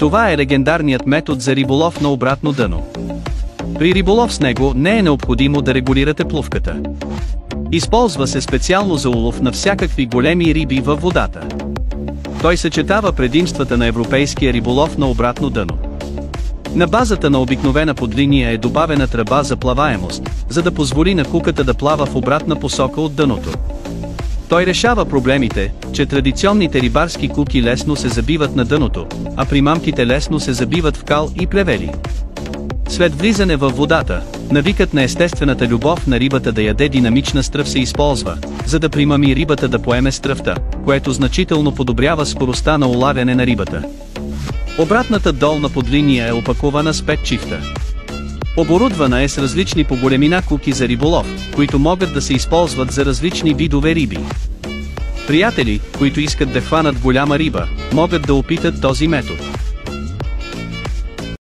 Това е легендарният метод за риболов на обратно дъно. При риболов с него не е необходимо да регулирате плувката. Използва се специално за улов на всякакви големи риби във водата. Той съчетава предимствата на европейския риболов на обратно дъно. На базата на обикновена подлиния е добавена тръба за плаваемост, за да позволи на куката да плава в обратна посока от дъното. Той решава проблемите, че традиционните рибарски куки лесно се забиват на дъното, а примамките лесно се забиват в кал и плевели. След влизане във водата, навикът на естествената любов на рибата да яде динамична стръв се използва, за да примами рибата да поеме стръвта, което значително подобрява скоростта на улавяне на рибата. Обратната долна подлиния е опакована с 5 чифта. Оборудвана е с различни по големина куки за риболов, които могат да се използват за различни видове риби. Приятели, които искат да хванат голяма риба, могат да опитат този метод.